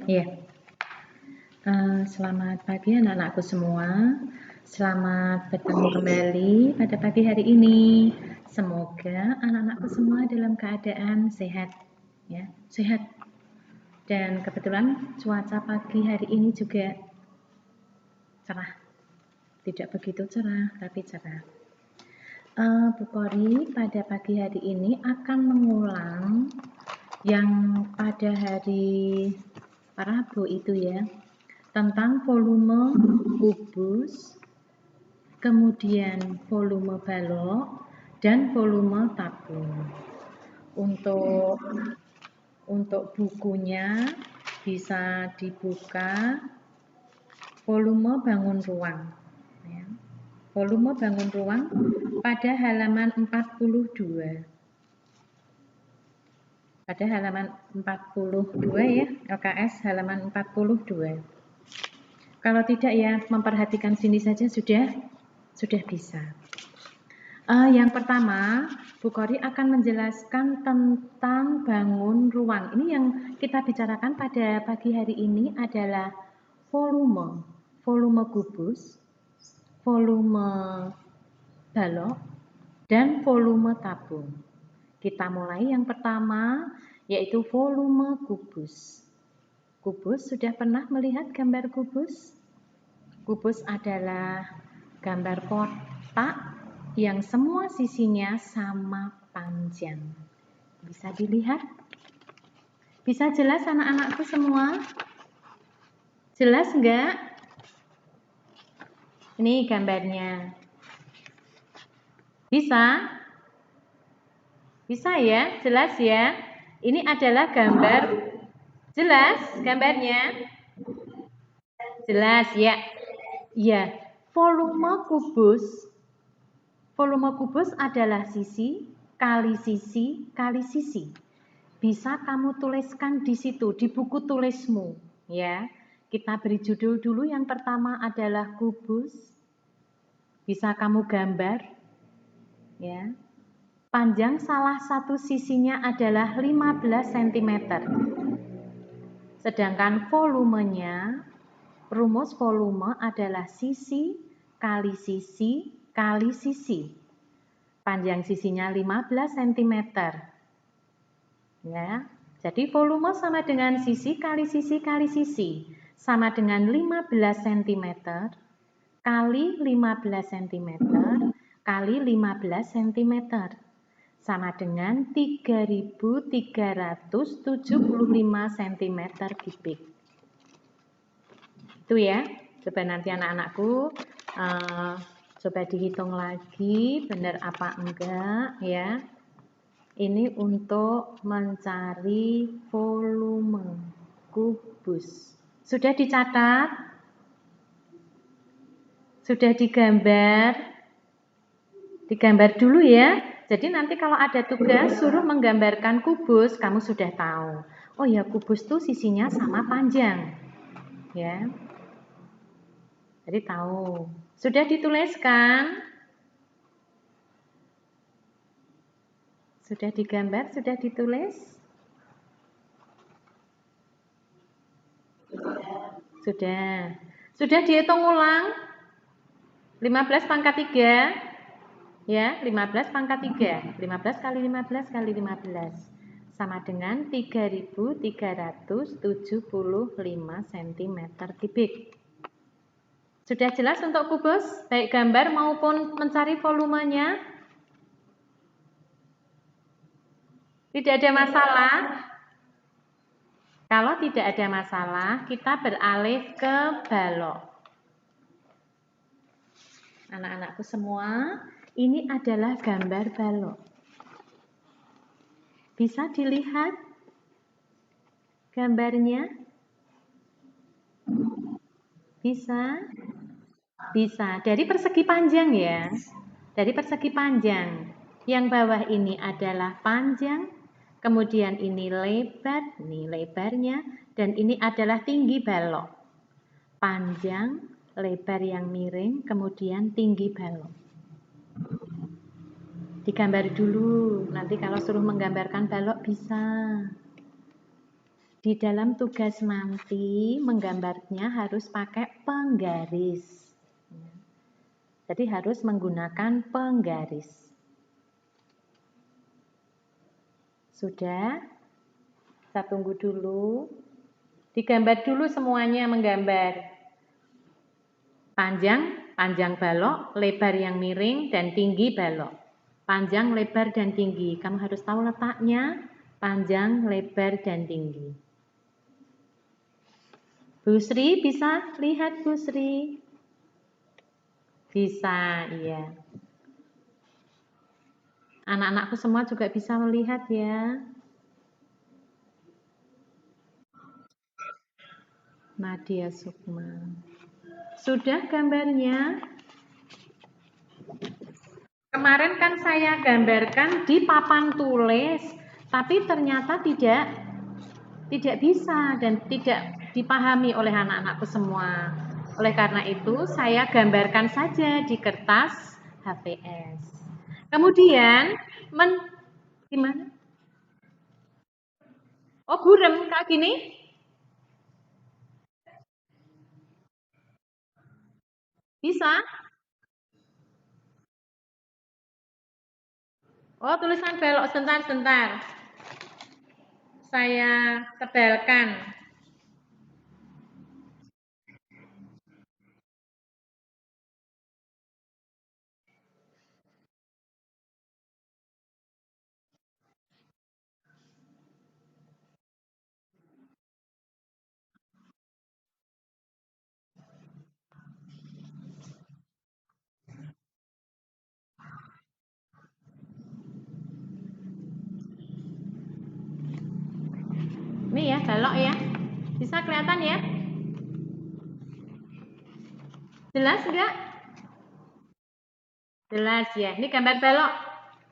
Iya. Selamat pagi anak-anakku semua. Selamat bertemu kembali pada pagi hari ini. Semoga anak-anakku semua dalam keadaan sehat, ya, sehat. Dan kebetulan cuaca pagi hari ini juga cerah. Tidak begitu cerah, tapi cerah. Bu Kori pada pagi hari ini akan mengulang yang pada hari Rabu itu ya, tentang volume kubus, kemudian volume balok, dan volume tabung. Untuk bukunya bisa dibuka volume bangun ruang. Ya. Volume bangun ruang pada halaman 42. Pada halaman 42 ya, LKS halaman 42. Kalau tidak ya memperhatikan sini saja sudah bisa. Yang pertama, Bu Kori akan menjelaskan tentang bangun ruang. Ini yang kita bicarakan pada pagi hari ini adalah volume kubus, volume balok, dan volume tabung. Kita mulai yang pertama, yaitu volume kubus. Kubus, sudah pernah melihat gambar kubus? Kubus adalah gambar kotak yang semua sisinya sama panjang. Bisa dilihat? Bisa jelas anak-anakku semua? Jelas enggak? Ini gambarnya. Bisa? Bisa ya? Jelas ya? Ini adalah gambar. Jelas gambarnya? Jelas ya? Ya, volume kubus adalah sisi kali sisi kali sisi. Bisa kamu tuliskan di situ, di buku tulismu, ya. Kita beri judul dulu, yang pertama adalah kubus. Bisa kamu gambar, ya. Panjang salah satu sisinya adalah 15 cm. Sedangkan volumenya, rumus volume adalah sisi kali sisi kali sisi. Panjang sisinya 15 cm. Ya. Jadi volume sama dengan sisi kali sisi kali sisi. Sama dengan 15 cm kali 15 cm kali 15 cm. Sama dengan 3.375 cm kubik. Itu ya. Coba nanti anak-anakku coba dihitung lagi benar apa enggak ya. Ini untuk mencari volume kubus. Sudah dicatat? Sudah digambar? Digambar dulu ya. Jadi nanti kalau ada tugas suruh menggambarkan kubus, kamu sudah tahu. Oh ya, kubus tuh sisinya sama panjang. Ya. Jadi tahu. Sudah dituliskan? Sudah digambar, sudah ditulis? Sudah. Sudah dihitung ulang? 15 pangkat 3. Ya, 15 pangkat 3. 15 kali 15 kali 15. Sama dengan 3.375 cm kubik. Sudah jelas untuk kubus? Baik gambar maupun mencari volumenya? Tidak ada masalah? Kalau tidak ada masalah, kita beralih ke balok. Anak-anakku semua, ini adalah gambar balok. Bisa dilihat gambarnya? Bisa? Bisa. Dari persegi panjang ya. Dari persegi panjang. Yang bawah ini adalah panjang, kemudian ini lebar, ini lebarnya, dan ini adalah tinggi balok. Panjang, lebar yang miring, kemudian tinggi balok. Digambar dulu, nanti kalau suruh menggambarkan balok bisa. Di dalam tugas nanti menggambarnya harus pakai penggaris. Jadi harus menggunakan penggaris. Sudah? Kita tunggu dulu. Digambar dulu semuanya menggambar. Panjang balok, lebar yang miring, dan tinggi balok. Panjang, lebar, dan tinggi. Kamu harus tahu letaknya. Panjang, lebar, dan tinggi. Bu Sri bisa lihat Bu Sri? Bisa, iya. Anak-anakku semua juga bisa melihat ya. Nadia Sukma. Sudah gambarnya? Kemarin kan saya gambarkan di papan tulis, tapi ternyata tidak bisa dan tidak dipahami oleh anak-anakku semua. Oleh karena itu, saya gambarkan saja di kertas HVS. Kemudian, gimana? Oh, burem kayak gini? Bisa? Oh, tulisan belok sebentar. Saya tebalkan. Ini ya, balok ya. Bisa kelihatan ya? Jelas enggak? Jelas ya. Ini gambar balok.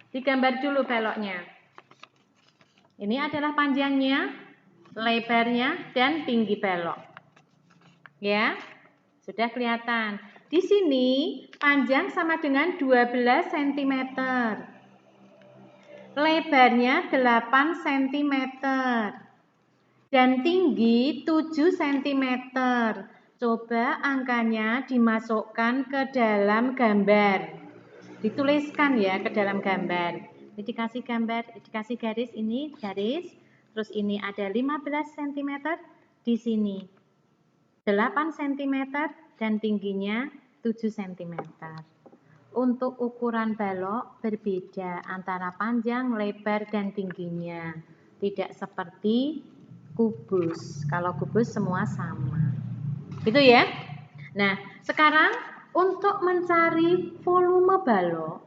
Digambar dulu baloknya. Ini adalah panjangnya, lebarnya, dan tinggi balok. Ya, sudah kelihatan. Di sini panjang sama dengan 12 cm. Lebarnya 8 cm. Dan tinggi 7 cm. Coba angkanya dimasukkan ke dalam gambar. Dituliskan ya ke dalam gambar. Ini dikasih gambar, dikasih garis ini, garis. Terus ini ada 15 cm di sini. 8 cm dan tingginya 7 cm. Untuk ukuran balok berbeda antara panjang, lebar, dan tingginya. Tidak seperti kubus. Kalau kubus semua sama. Gitu ya. Nah, sekarang untuk mencari volume balok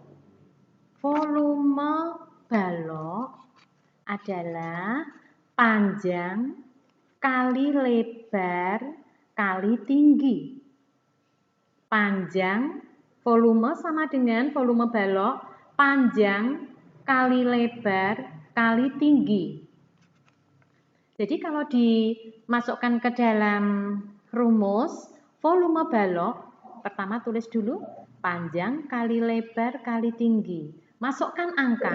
adalah panjang kali lebar kali tinggi. Panjang, volume sama dengan volume balok, panjang kali lebar kali tinggi. Jadi kalau dimasukkan ke dalam rumus, volume balok, pertama tulis dulu, panjang kali lebar kali tinggi. Masukkan angka.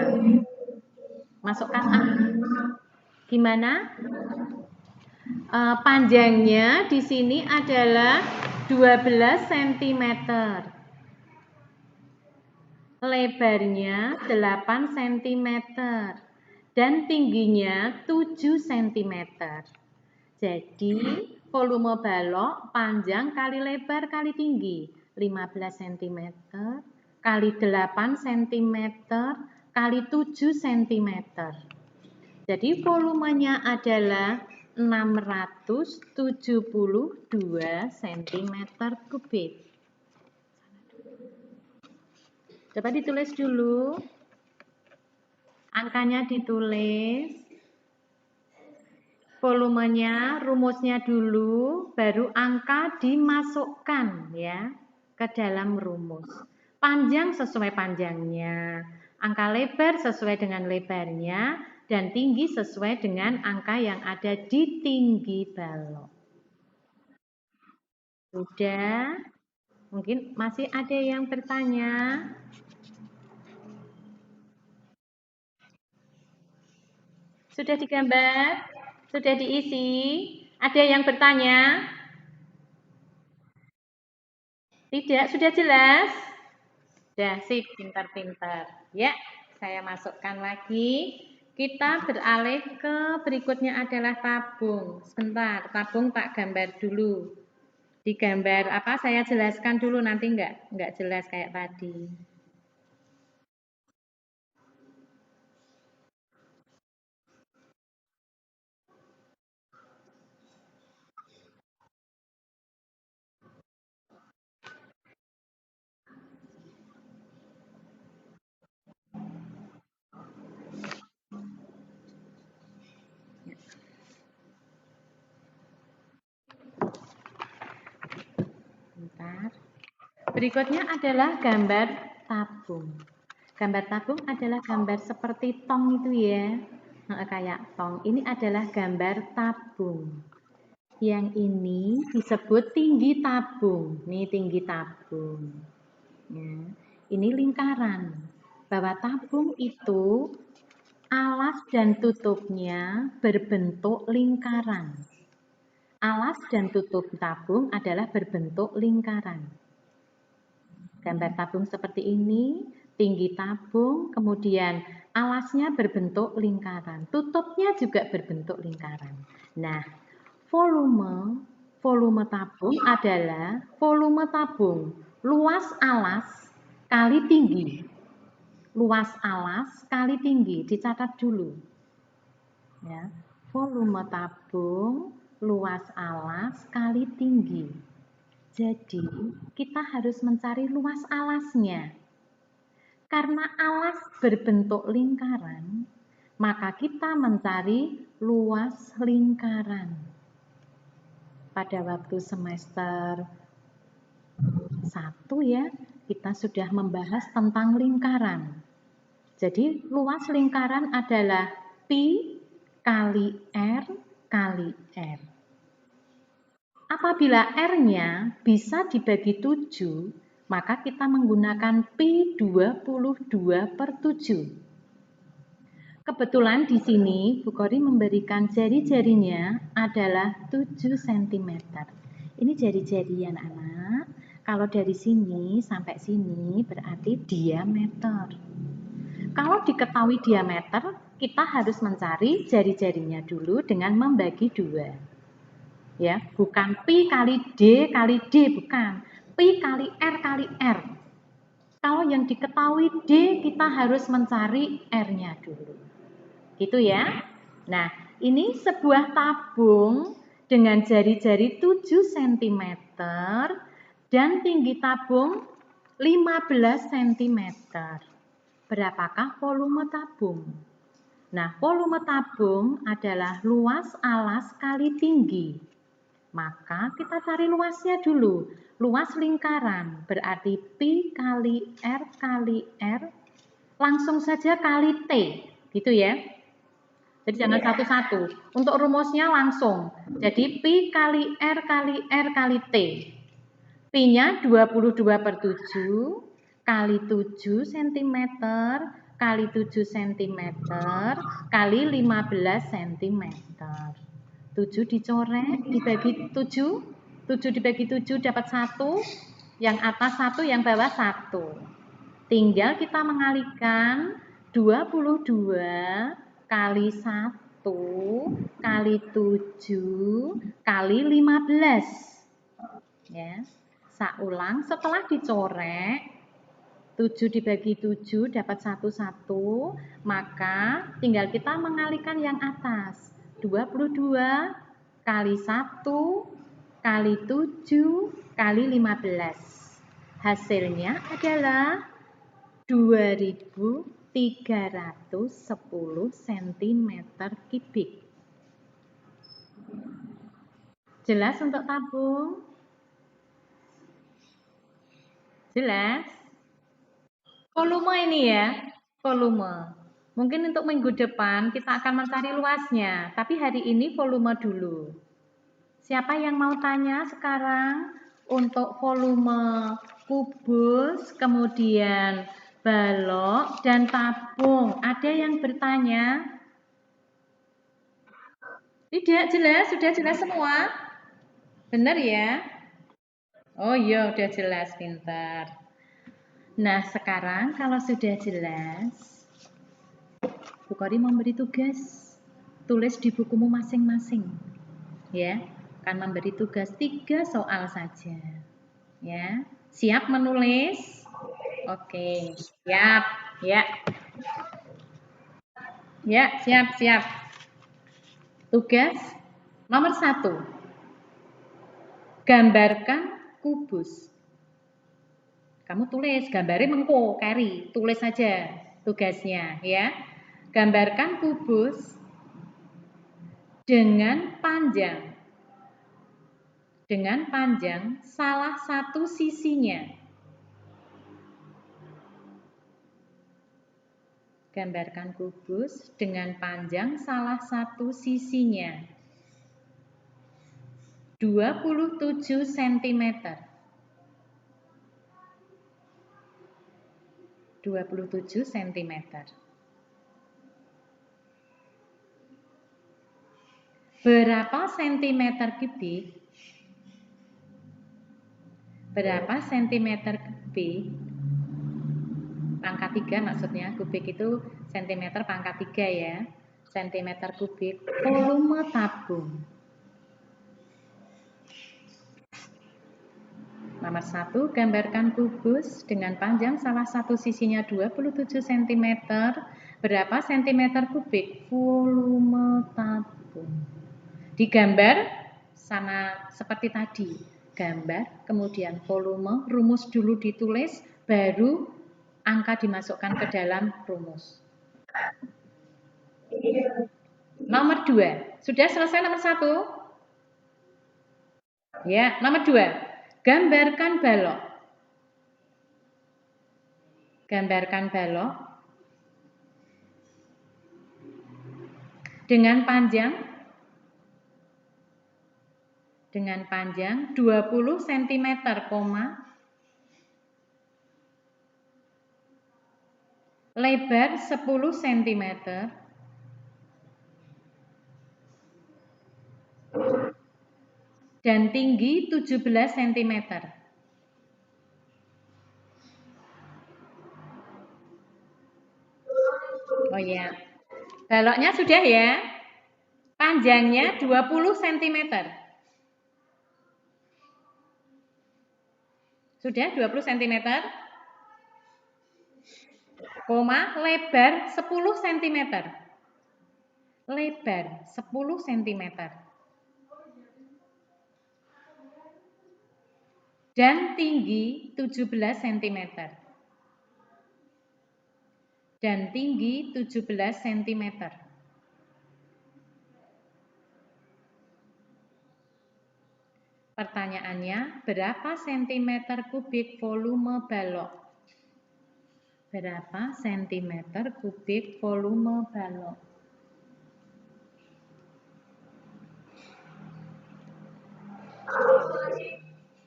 Masukkan angka. Gimana? Panjangnya di sini adalah 12 cm. Lebarnya 8 cm. Dan tingginya 7 cm. Jadi volume balok panjang kali lebar kali tinggi 15 cm kali 8 cm kali 7 cm. Jadi volumenya adalah 672 cm kubik. Coba ditulis dulu. Angkanya ditulis. Volumenya, rumusnya dulu, baru angka dimasukkan ya ke dalam rumus. Panjang sesuai panjangnya, angka lebar sesuai dengan lebarnya, dan tinggi sesuai dengan angka yang ada di tinggi balok. Sudah? Mungkin masih ada yang bertanya? Sudah digambar? Sudah diisi? Ada yang bertanya? Tidak, sudah jelas? Sudah, sip, pintar-pintar. Ya, saya masukkan lagi. Kita beralih ke berikutnya adalah tabung. Sebentar, tabung tak gambar dulu. Digambar apa? Saya jelaskan dulu, nanti enggak jelas kayak tadi. Bentar. Berikutnya adalah gambar tabung. Gambar tabung adalah gambar seperti tong itu ya. Kayak tong. Ini adalah gambar tabung. Yang ini disebut tinggi tabung. Nih tinggi tabung. Ya. Ini lingkaran. Bahwa tabung itu alas dan tutupnya berbentuk lingkaran. Alas dan tutup tabung adalah berbentuk lingkaran. Gambar tabung seperti ini, tinggi tabung, kemudian alasnya berbentuk lingkaran. Tutupnya juga berbentuk lingkaran. Nah, volume tabung adalah volume tabung luas alas kali tinggi. Luas alas kali tinggi, dicatat dulu. Ya, volume tabung luas alas kali tinggi. Jadi, kita harus mencari luas alasnya. Karena alas berbentuk lingkaran, maka kita mencari luas lingkaran. Pada waktu semester 1 ya, kita sudah membahas tentang lingkaran. Jadi, luas lingkaran adalah pi kali R kali R. Apabila R-nya bisa dibagi 7, maka kita menggunakan pi 22/7. Kebetulan di sini Bu Kori memberikan jari-jarinya adalah 7 cm. Ini jari-jari anak-anak. Kalau dari sini sampai sini berarti diameter. Kalau diketahui diameter, kita harus mencari jari-jarinya dulu dengan membagi 2. Ya, bukan pi kali D kali D, bukan. Pi kali R kali R. Kalau yang diketahui D, kita harus mencari R-nya dulu. Gitu ya. Nah, ini sebuah tabung dengan jari-jari 7 cm dan tinggi tabung 15 cm. Berapakah volume tabung? Nah, volume tabung adalah luas alas kali tinggi. Maka kita cari luasnya dulu. Luas lingkaran berarti pi kali R, langsung saja kali T. Gitu ya. Jadi jangan satu-satu. Untuk rumusnya langsung. Jadi pi kali R kali T. Pi-nya 22/7 kali 7 cm kali 7 cm kali 15 cm. 7 dicoret, dibagi 7. 7 dibagi 7 dapat 1. Yang atas 1, yang bawah 1. Tinggal kita mengalihkan 22 kali 1 kali 7 kali 15. Ya. Saulang, setelah dicoret 7 dibagi 7 dapat 1, maka tinggal kita mengalihkan yang atas. 22 kali 1 kali 7 kali 15. Hasilnya adalah 2310 cm3. Jelas untuk tabung? Jelas? Volume ini ya, volume. Mungkin untuk minggu depan kita akan mencari luasnya, tapi hari ini volume dulu. Siapa yang mau tanya sekarang untuk volume kubus, kemudian balok, dan tabung? Ada yang bertanya? Tidak jelas, sudah jelas semua? Benar ya? Oh iya, udah jelas, pintar. Nah, sekarang kalau sudah jelas, Bu Kori memberi tugas. Tulis di bukumu masing-masing. Ya, akan memberi tugas 3 soal saja. Ya, siap menulis? Oke, siap. Ya, ya, siap, siap. Tugas nomor 1. Gambarkan kubus. Kamu tulis, gambarnya mengko, kari, tulis saja tugasnya ya. Gambarkan kubus dengan panjang salah satu sisinya. Gambarkan kubus dengan panjang salah satu sisinya. 27 cm. 27 cm. Berapa sentimeter kubik? Berapa sentimeter kubik? Pangkat 3 maksudnya, kubik itu sentimeter pangkat 3 ya. Sentimeter kubik volume tabung. Nomor 1, gambarkan kubus dengan panjang salah satu sisinya 27 cm. Berapa sentimeter kubik? Volume tabung. Digambar sama seperti tadi. Gambar, kemudian volume, rumus dulu ditulis, baru angka dimasukkan ke dalam rumus. Nomor 2. Sudah selesai nomor 1? Ya, nomor 2. Gambarkan balok. Gambarkan balok dengan panjang 20 cm, lebar 10 cm, dan tinggi 17 cm. Oh ya, baloknya sudah ya. Panjangnya 20 cm. Sudah 20 cm. Lebar 10 cm. Lebar 10 cm. Dan tinggi 17 cm. Dan tinggi 17 cm. Pertanyaannya, berapa sentimeter kubik volume balok? Berapa sentimeter kubik volume balok?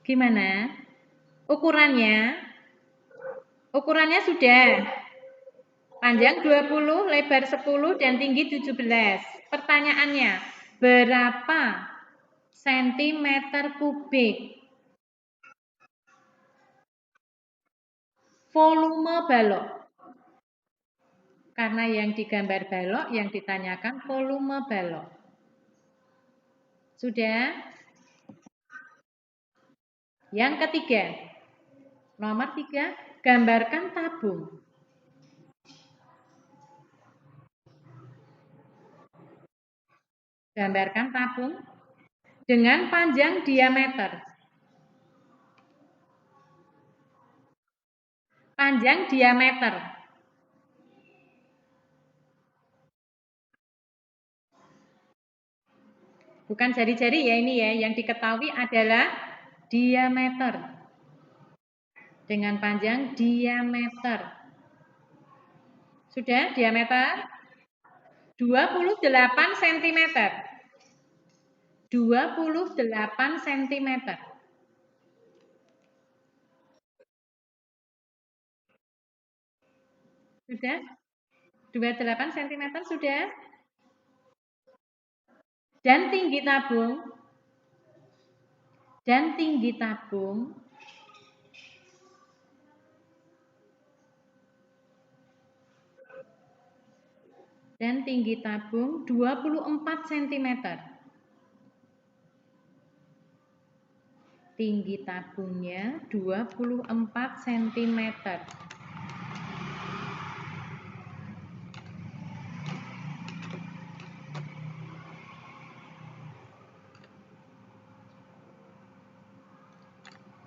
Gimana? Ukurannya? Ukurannya sudah. Panjang 20, lebar 10, dan tinggi 17. Pertanyaannya, berapa sentimeter kubik volume balok? Karena yang digambar balok, yang ditanyakan volume balok. Sudah? Yang ketiga, nomor 3, gambarkan tabung. Gambarkan tabung dengan panjang diameter. Panjang diameter. Bukan jari-jari ya ini ya, yang diketahui adalah diameter. Dengan panjang diameter. Sudah diameter? 28 cm. 28 cm. Sudah? 28 cm sudah? Dan tinggi tabung. Dan tinggi tabung. Dan tinggi tabung 24 cm. Tinggi tabungnya 24 cm.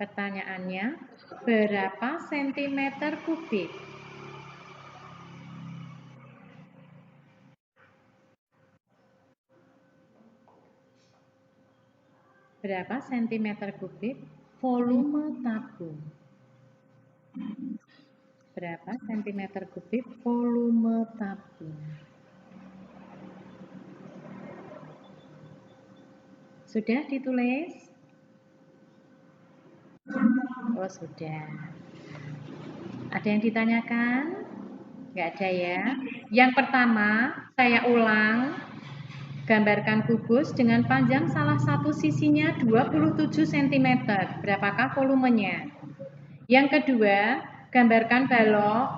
Pertanyaannya, berapa sentimeter kubik? Berapa sentimeter kubik volume tabung? Berapa sentimeter kubik volume tabung? Sudah ditulis? Oh, sudah. Ada yang ditanyakan? Nggak ada ya. Yang pertama, saya ulang. Gambarkan kubus dengan panjang salah satu sisinya 27 cm. Berapakah volumenya? Yang kedua, gambarkan balok.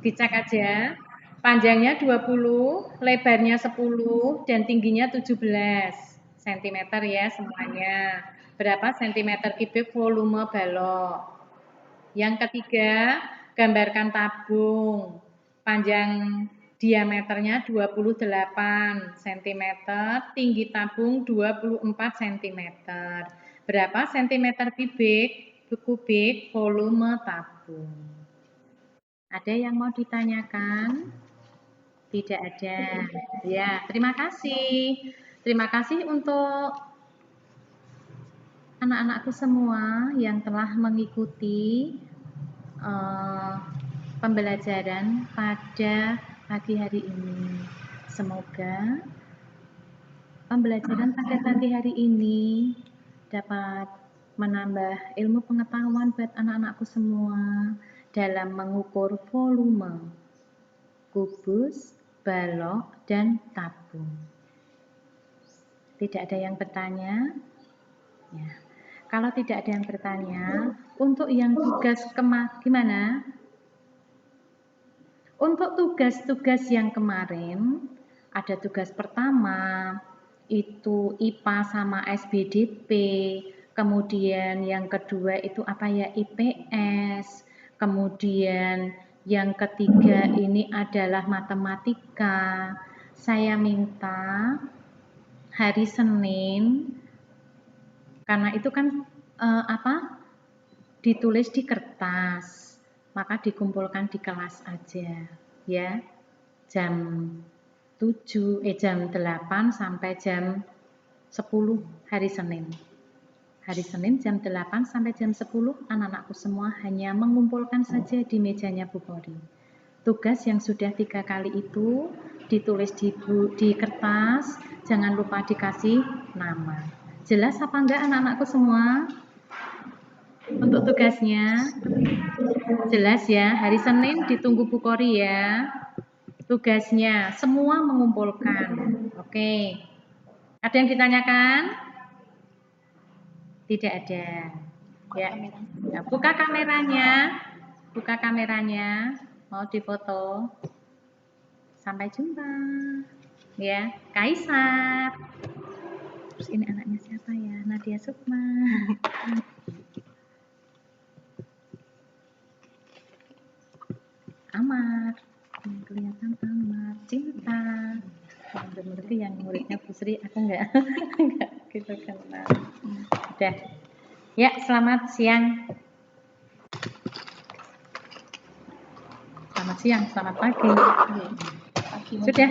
Dicek aja. Panjangnya 20, lebarnya 10, dan tingginya 17 cm ya semuanya. Berapa sentimeter kubik volume balok? Yang ketiga, gambarkan tabung. Panjang diameternya 28 cm, tinggi tabung 24 cm. Berapa sentimeter kubik volume tabung? Ada yang mau ditanyakan? Tidak ada. Ya, terima kasih. Terima kasih untuk anak-anakku semua yang telah mengikuti pembelajaran pada pagi hari ini. Semoga pembelajaran pada pagi hari ini dapat menambah ilmu pengetahuan buat anak-anakku semua dalam mengukur volume kubus, balok, dan tabung. Tidak ada yang bertanya? Ya. Kalau tidak ada yang bertanya, untuk yang tugas gimana? Untuk tugas-tugas yang kemarin, ada tugas pertama, itu IPA sama SBDP, kemudian yang kedua itu apa ya, IPS, kemudian yang ketiga ini adalah matematika. Saya minta hari Senin, karena itu kan ditulis di kertas, maka dikumpulkan di kelas aja ya. Jam 8 sampai jam 10 hari Senin. Hari Senin jam 8 sampai jam 10 anak-anakku semua hanya mengumpulkan saja di mejanya Bu Pori. Tugas yang sudah 3 kali itu ditulis di kertas, jangan lupa dikasih nama. Jelas apa enggak anak-anakku semua? Untuk tugasnya jelas ya, hari Senin ditunggu Bu Kori ya. Tugasnya semua mengumpulkan. Oke. Ada yang ditanyakan? Tidak ada. Ya. Ya, buka kameranya. Buka kameranya. Mau difoto. Sampai jumpa. Ya, Kaisar. Terus ini anaknya siapa ya? Nadia Sukma. Amar, yang kelihatan Amar, Cinta. Berarti yang muridnya Bu Sri, aku enggak gitu kenal. Udah. Ya, selamat siang. Selamat siang, selamat pagi. Sudah.